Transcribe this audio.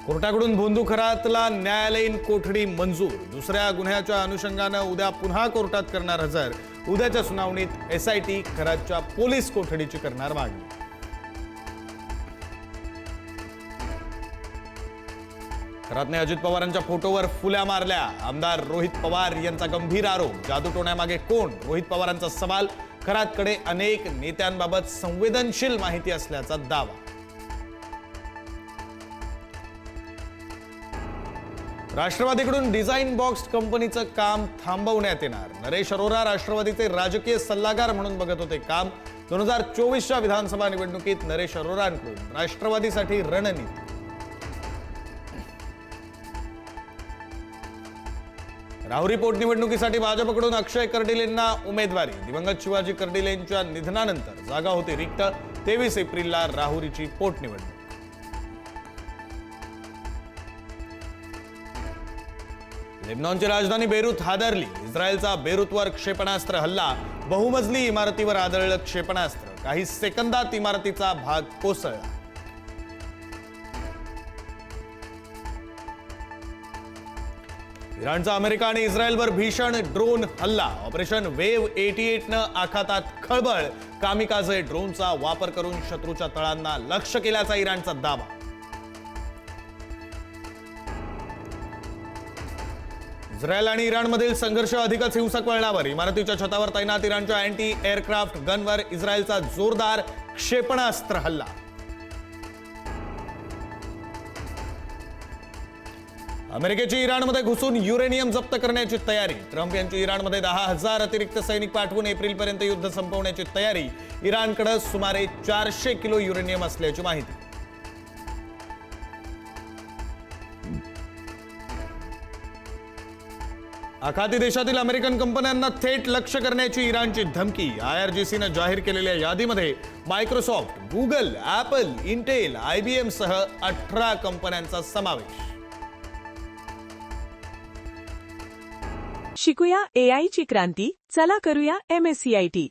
कोर्टाकडून भोंदू खरातला न्यायालयीन कोठडी मंजूर। दुसऱ्या गुन्ह्याच्या अनुषंगाने उद्या पुन्हा कोर्टात करणार हजर। उद्याच्या सुनावणीत एसआयटी खरातच्या पोलीस कोठडीची करणार मागणी। खरातने अजित पवारांच्या फोटोवर फुल्या मारल्या। आमदार रोहित पवार यांचा गंभीर आरोप। जादूटोण्यामागे कोण? रोहित पवारांचा सवाल। खरातकडे अनेक नेत्यांबाबत संवेदनशील माहिती असल्याचा दावा। राष्ट्रवादीकडून डिझाइन बॉक्स कंपनीचं काम थांबवण्यात येणार। नरेश अरोरा राष्ट्रवादीचे राजकीय सल्लागार म्हणून बघत होते काम। 2024च्या विधानसभा निवडणुकीत नरेश अरोरांकडून राष्ट्रवादीसाठी रणनीती। राहुरी पोटनिवडणुकीसाठी भाजपकडून अक्षय कर्डिलेंना उमेदवारी। दिवंगत शिवाजी कर्डिलेंच्या निधनानंतर जागा होती रिक्त। 23 एप्रिलला राहुरीची पोटनिवडणूक। लेबनॉनची राजधानी बेरूत हादरली। इस्रायलचा बेरूतवर क्षेपणास्त्र हल्ला। बहुमजली इमारतीवर आदळलं क्षेपणास्त्र। काही सेकंदात इमारतीचा भाग कोसळला। इराणचा अमेरिका आणि इस्रायलवर भीषण ड्रोन हल्ला। ऑपरेशन वेव्ह 88 न आखातात खळबळ। कामिकाझे ड्रोनचा वापर करून शत्रूच्या तळांना लक्ष्य केल्याचा इराणचा दावा। इस्रायल आणि इराणमधील संघर्ष अधिकच हिंसक वळणावर। इमारतीच्या छतावर तैनात इराणच्या अँटी एअरक्राफ्ट गनवर इस्रायलचा जोरदार क्षेपणास्त्र हल्ला। अमेरिकेची इराणमध्ये घुसून युरेनियम जप्त करण्याची तयारी। ट्रम्प यांची इराणमध्ये 10,000 अतिरिक्त सैनिक पाठवून एप्रिलपर्यंत युद्ध संपवण्याची तयारी। इराणकडे सुमारे 400 किलो युरेनियम असल्याची माहिती। आखाती देशातील अमेरिकन कंपन्यांना थेट लक्ष्य करण्याची इराणची धमकी। IRGCने जाहीर केलेल्या यादीमध्ये Microsoft, Google, Apple, Intel, IBM सह 18 कंपन्यांचा समावेश। शिकूया AI ची क्रांती, चला करूया MSCIT।